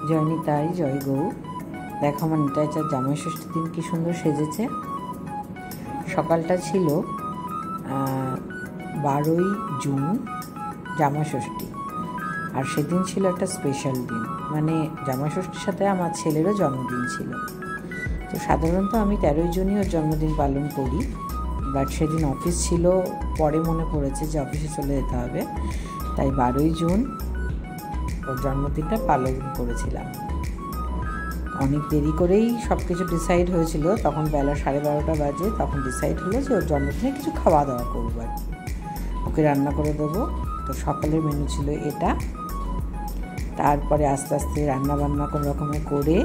জয় নিতাই, জয় গৌ। দেখো আমার নিতাই চার জামাই ষষ্ঠীর দিন কি সুন্দর সেজেছে। সকালটা ছিল 12ই জুন জামাই ষষ্ঠী, আর সেদিন ছিল একটা স্পেশাল দিন, মানে জামাই ষষ্ঠীর সাথে আমার ছেলেরও জন্মদিন ছিল। তো সাধারণত আমি 13ই জুনই ওর জন্মদিন পালন করি, বাট সেদিন অফিস ছিল, পরে মনে পড়েছে যে অফিসে চলে যেতে হবে, তাই 12ই জুন ওর জন্মদিনটা পালন করেছিলাম। অনেক দেরি করেই সব কিছু ডিসাইড হয়েছিল, তখন বেলা 12:30 বাজে। তখন ডিসাইড হলো যে ওর জন্মদিনে কিছু খাওয়া দাওয়া করবো, আর ওকে রান্না করে দেবো। তো সকালের মেনু ছিল এটা, তারপরে আস্তে আস্তে রান্না বান্না কোনো রকমে করে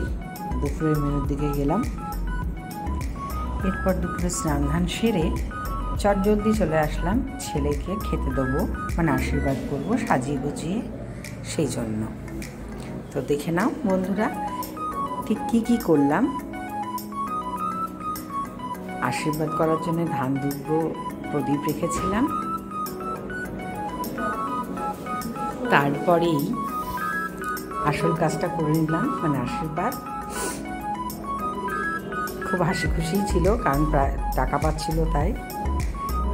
দুপুরের মেনুর দিকে গেলাম। এরপর দুপুরে স্নান ধান সেরে চটজলদি চলে আসলাম ছেলেকে খেতে দেবো, মানে আশীর্বাদ করবো সাজিয়ে গুছিয়ে, সেই জন্য। তো দেখে নাও বন্ধুরা ঠিক কী করলাম। আশীর্বাদ করার জন্য ধান দুব্বো প্রদীপ রেখেছিলাম, তারপরেই আসল কাজটা করে নিলাম, মানে আশীর্বাদ। খুব হাসি খুশিই ছিল, কারণ প্রায় টাকা পাচ্ছিল তাই।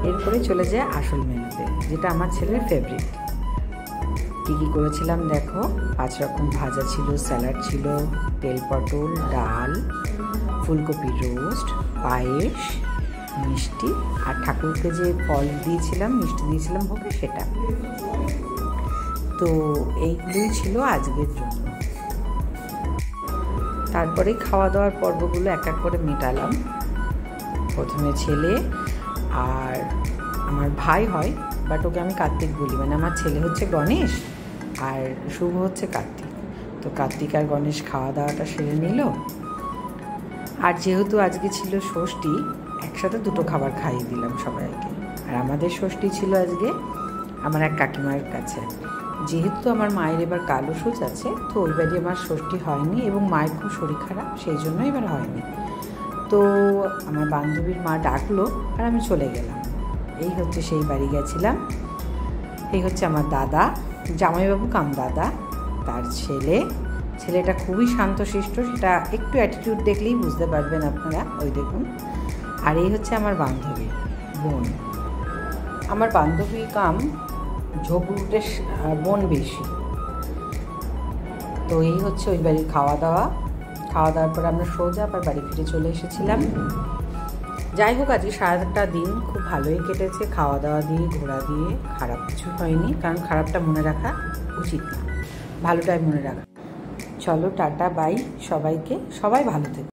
এরপরে চলে যায় আসল মেনুতে, যেটা আমার ছেলের ফেভারিট। কী করেছিলাম দেখো, 5 রকম ভাজা ছিল, স্যালাড ছিল, তেল পটল, ডাল, ফুলকপি রোস্ট, পায়েস, মিষ্টি, আর ঠাকুরকে যে ফল দিয়েছিলাম, মিষ্টি দিয়েছিলাম ভোগে, সেটা। তো এইগুলোই ছিল আজকের জন্য। তারপরে খাওয়া দাওয়ার পর্বগুলো এক এক করে মেটালাম। প্রথমে ছেলে, আর আমার ভাই হয়, বাট ওকে আমি কার্তিক বলি, মানে আমার ছেলে হচ্ছে গণেশ আর শুভ হচ্ছে কার্তিক। তো কার্তিক আর গণেশ খাওয়া দাওয়াটা সেরে নিল। আর যেহেতু আজকে ছিল ষষ্ঠী, একসাথে দুটো খাবার খাইয়ে দিলাম সবাইকে। আর আমাদের ষষ্ঠী ছিল আজকে আমার এক কাকিমার কাছে। যেহেতু আমার মায়ের এবার কালো সুচ আছে, তো ওই বাড়ি আমার ষষ্ঠী হয়নি, এবং মায়ের খুব শরীর খারাপ, সেই জন্য এবার হয়নি। তো আমার বান্ধবীর মা ডাকলো আর আমি চলে গেলাম। এই হচ্ছে সেই বাড়ি গেছিলাম। এই হচ্ছে আমার দাদা, জামাইবাবু কাম দাদা, তার ছেলেটা খুবই শান্তশিষ্ট, সেটা একটু অ্যাটিটিউড দেখলেই বুঝতে পারবেন আপনারা, ওই দেখুন। আর এই হচ্ছে আমার বান্ধবী বোন, আমার বান্ধবী কাম ঝোপড়ুটের বোন বেশি। তো এই হচ্ছে ওই বাড়ির খাওয়া দাওয়ার পর আমরা সোজা আবার বাড়ি ফিরে চলে এসেছিলাম। যাই হোক, আজকে সারাটা দিন খুব ভালোই কেটেছে, খাওয়া দাওয়া দিয়ে, ঘোরা দিয়ে, খারাপ কিছু হয়নি, কারণ খারাপটা মনে রাখা উচিত না, ভালোটাই মনে রাখা। চলো টাটা বাই সবাইকে, সবাই ভালো থেকো।